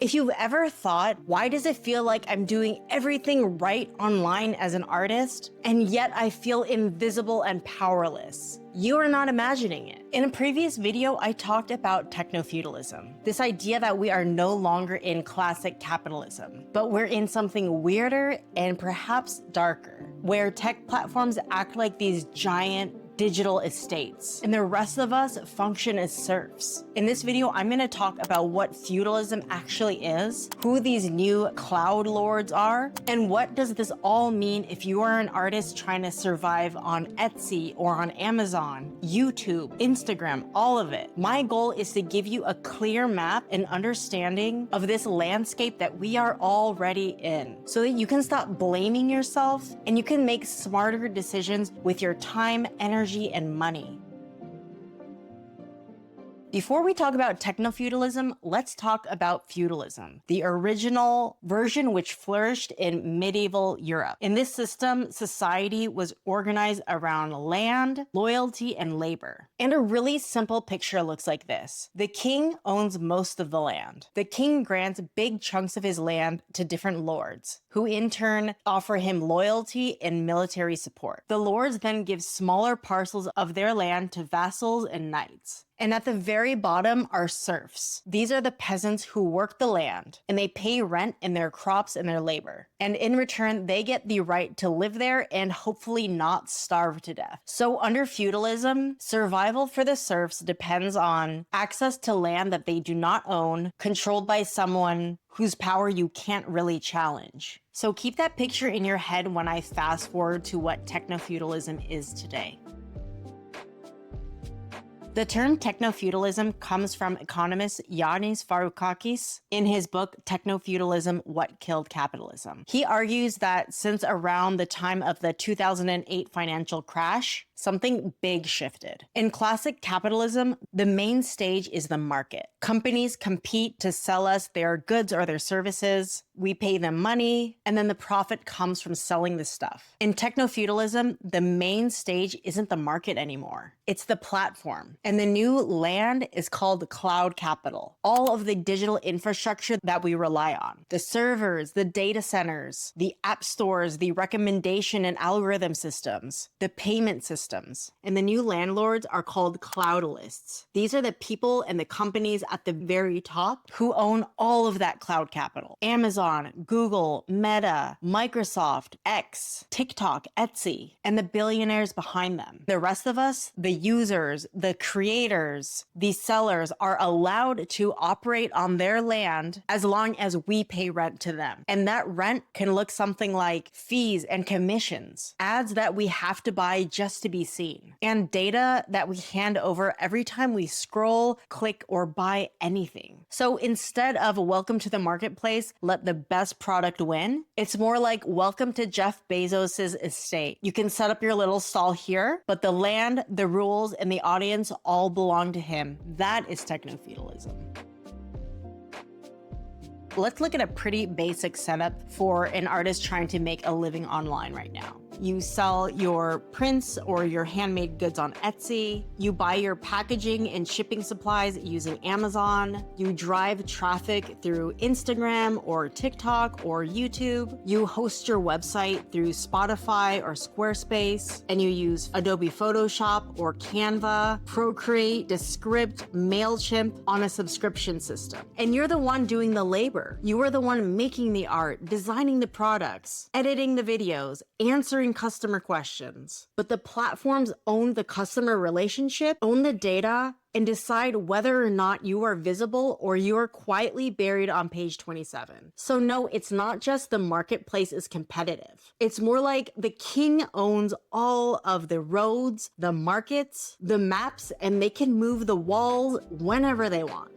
If you've ever thought, why does it feel like I'm doing everything right online as an artist, and yet I feel invisible and powerless? You are not imagining it. In a previous video, I talked about technofeudalism, this idea that we are no longer in classic capitalism, but we're in something weirder and perhaps darker, where tech platforms act like these giant digital estates, and the rest of us function as serfs. In this video, I'm going to talk about what feudalism actually is, who these new cloud lords are, and what does this all mean if you are an artist trying to survive on Etsy or on Amazon, YouTube, Instagram, all of it. My goal is to give you a clear map and understanding of this landscape that we are already in, so that you can stop blaming yourself and you can make smarter decisions with your time, energy, and money. Before we talk about technofeudalism, let's talk about feudalism, the original version which flourished in medieval Europe. In this system, society was organized around land, loyalty, and labor. And a really simple picture looks like this. The king owns most of the land. The king grants big chunks of his land to different lords, who in turn offer him loyalty and military support. The lords then give smaller parcels of their land to vassals and knights. And at the very bottom are serfs. These are the peasants who work the land, and they pay rent in their crops and their labor. And in return, they get the right to live there and hopefully not starve to death. So under feudalism, survival for the serfs depends on access to land that they do not own, controlled by someone whose power you can't really challenge. So keep that picture in your head when I fast forward to what technofeudalism is today. The term technofeudalism comes from economist Yanis Varoufakis in his book Technofeudalism: What Killed Capitalism. He argues that since around the time of the 2008 financial crash, something big shifted. In classic capitalism, the main stage is the market. Companies compete to sell us their goods or their services. We pay them money, and then the profit comes from selling the stuff. In technofeudalism, the main stage isn't the market anymore. It's the platform. And the new land is called cloud capital. All of the digital infrastructure that we rely on. The servers, the data centers, the app stores, the recommendation and algorithm systems, the payment systems. And the new landlords are called cloudalists. These are the people and the companies at the very top who own all of that cloud capital. Amazon, Google, Meta, Microsoft, X, TikTok, Etsy, and the billionaires behind them. The rest of us, the users, the creators, the sellers, are allowed to operate on their land as long as we pay rent to them. And that rent can look something like fees and commissions, ads that we have to buy just to be seen, and data that we hand over every time we scroll, click, or buy anything. So instead of welcome to the marketplace, let the best product win, it's more like welcome to Jeff Bezos's estate. You can set up your little stall here, but the land, the rules, and the audience all belong to him. That is technofeudalism. Let's look at a pretty basic setup for an artist trying to make a living online right now. You sell your prints or your handmade goods on Etsy. You buy your packaging and shipping supplies using Amazon. You drive traffic through Instagram or TikTok or YouTube. You host your website through Spotify or Squarespace, and you use Adobe Photoshop or Canva, Procreate, Descript, MailChimp on a subscription system. And you're the one doing the labor. You are the one making the art, designing the products, editing the videos, answering customer questions. But the platforms own the customer relationship, own the data, and decide whether or not you are visible or you are quietly buried on page 27. So no, it's not just the marketplace is competitive. It's more like the king owns all of the roads, the markets, the maps, and they can move the walls whenever they want.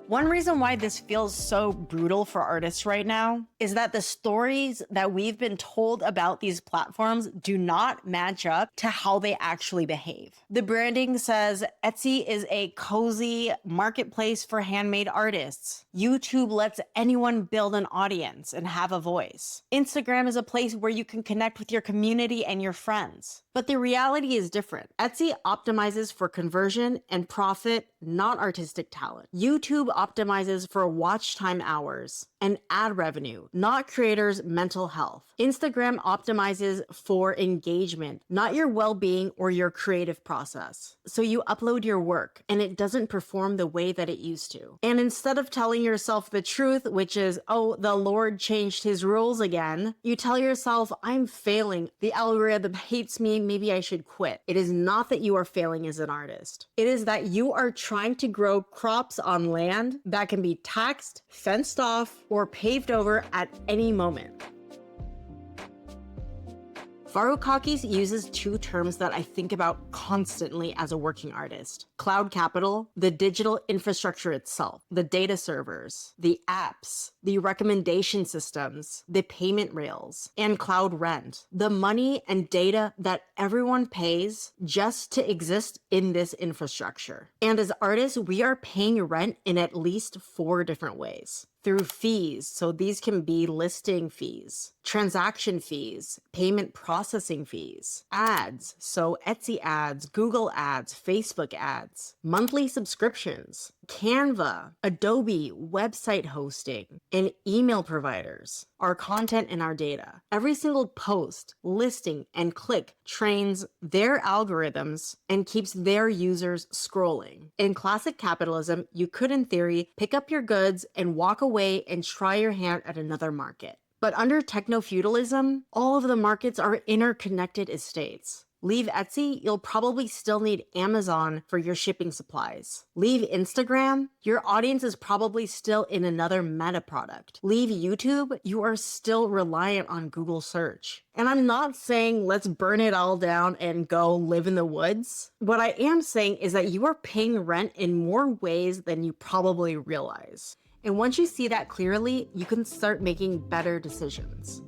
One reason why this feels so brutal for artists right now is that the stories that we've been told about these platforms do not match up to how they actually behave. The branding says Etsy is a cozy marketplace for handmade artists. YouTube lets anyone build an audience and have a voice. Instagram is a place where you can connect with your community and your friends. But the reality is different. Etsy optimizes for conversion and profit, not artistic talent. YouTube optimizes for watch time hours and ad revenue, not creators' mental health. Instagram optimizes for engagement, not your well-being or your creative process. So you upload your work and it doesn't perform the way that it used to. And instead of telling yourself the truth, which is, oh, the Lord changed his rules again, you tell yourself, I'm failing. The algorithm hates me. Maybe I should quit. It is not that you are failing as an artist. It is that you are trying to grow crops on land that can be taxed, fenced off, or paved over at any moment. Varoufakis uses two terms that I think about constantly as a working artist. Cloud capital, the digital infrastructure itself, the data servers, the apps, the recommendation systems, the payment rails, and cloud rent. The money and data that everyone pays just to exist in this infrastructure. And as artists, we are paying rent in at least 4 different ways. Through fees, so these can be listing fees, transaction fees, payment processing fees, ads, so Etsy ads, Google ads, Facebook ads, monthly subscriptions, Canva, Adobe, website hosting, and email providers, our content and our data. Every single post, listing, and click trains their algorithms and keeps their users scrolling. In classic capitalism, you could, in theory, pick up your goods and walk away and try your hand at another market. But under techno-feudalism, all of the markets are interconnected estates. Leave Etsy, you'll probably still need Amazon for your shipping supplies. Leave Instagram, your audience is probably still in another meta product. Leave YouTube, you are still reliant on Google search. And I'm not saying let's burn it all down and go live in the woods. What I am saying is that you are paying rent in more ways than you probably realize. And once you see that clearly, you can start making better decisions.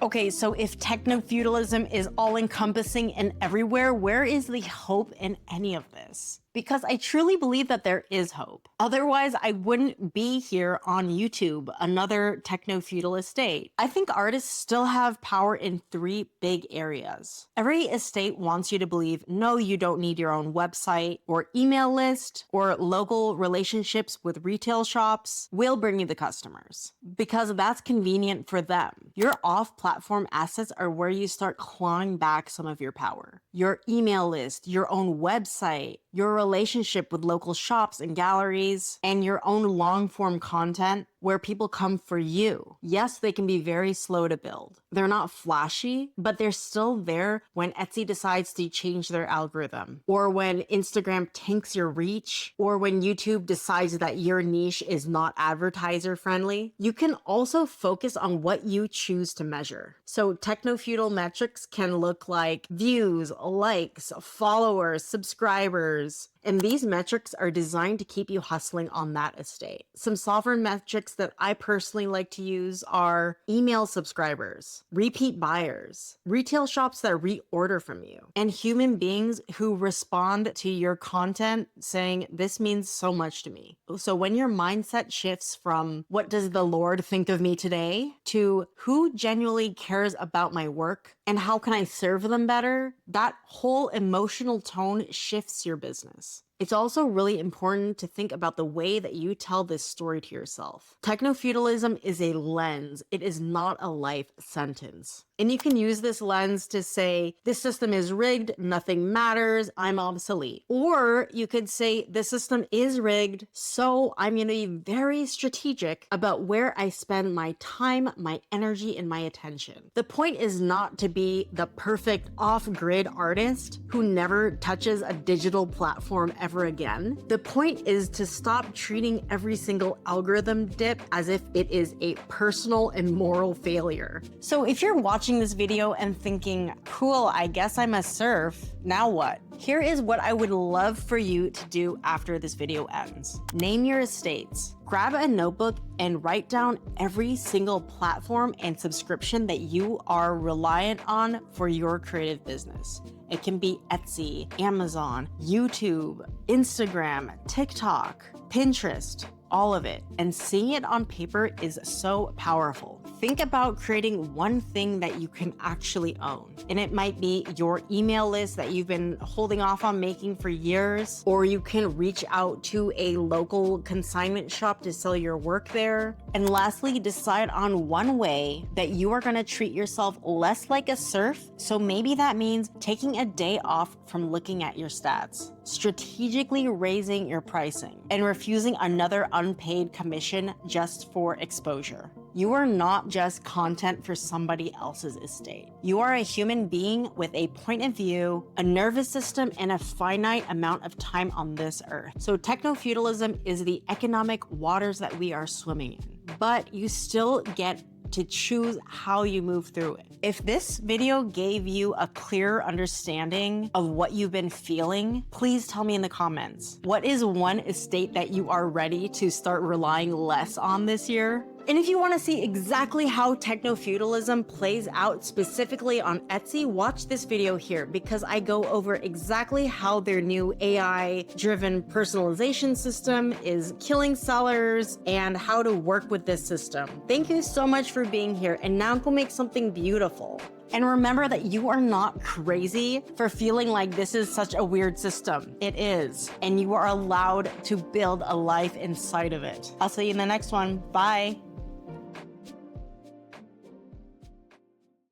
Okay, so if techno-feudalism is all-encompassing and everywhere, where is the hope in any of this? Because I truly believe that there is hope. Otherwise, I wouldn't be here on YouTube, another techno-feudal estate. I think artists still have power in 3 big areas. Every estate wants you to believe, no, you don't need your own website or email list or local relationships with retail shops. We'll bring you the customers because that's convenient for them. Your off-platform assets are where you start clawing back some of your power. Your email list, your own website, your relationship with local shops and galleries, and your own long-form content where people come for you. Yes, they can be very slow to build. They're not flashy, but they're still there when Etsy decides to change their algorithm, or when Instagram tanks your reach, or when YouTube decides that your niche is not advertiser friendly. You can also focus on what you choose to measure. So techno-feudal metrics can look like views, likes, followers, subscribers, and these metrics are designed to keep you hustling on that estate. Some sovereign metrics that I personally like to use are email subscribers, repeat buyers, retail shops that reorder from you, and human beings who respond to your content saying, this means so much to me. So when your mindset shifts from what does the Lord think of me today to who genuinely cares about my work and how can I serve them better, that whole emotional tone shifts your business. It's also really important to think about the way that you tell this story to yourself. Techno-feudalism is a lens. It is not a life sentence. And you can use this lens to say, this system is rigged, nothing matters, I'm obsolete. Or you could say, the system is rigged, so I'm going to be very strategic about where I spend my time, my energy, and my attention. The point is not to be the perfect off-grid artist who never touches a digital platform ever again. The point is to stop treating every single algorithm dip as if it is a personal and moral failure. So if you're watching this video and thinking, cool, I guess I'm a serf, now what? Here is what I would love for you to do after this video ends. Name your estates. Grab a notebook and write down every single platform and subscription that you are reliant on for your creative business. It can be Etsy, Amazon, YouTube, Instagram, TikTok, Pinterest. all of it, and seeing it on paper is so powerful. Think about creating one thing that you can actually own. And it might be your email list that you've been holding off on making for years, or you can reach out to a local consignment shop to sell your work there. And lastly, decide on one way that you are going to treat yourself less like a serf. So maybe that means taking a day off from looking at your stats, strategically raising your pricing, and refusing another unpaid commission just for exposure. You are not just content for somebody else's estate. You are a human being with a point of view, a nervous system, and a finite amount of time on this earth. So techno-feudalism is the economic waters that we are swimming in, but you still get to choose how you move through it. If this video gave you a clearer understanding of what you've been feeling, please tell me in the comments. What is one estate that you are ready to start relying less on this year? And if you want to see exactly how techno-feudalism plays out specifically on Etsy, watch this video here because I go over exactly how their new AI-driven personalization system is killing sellers and how to work with this system. Thank you so much for being here, and now go make something beautiful. And remember that you are not crazy for feeling like this is such a weird system. It is, and you are allowed to build a life inside of it. I'll see you in the next one. Bye.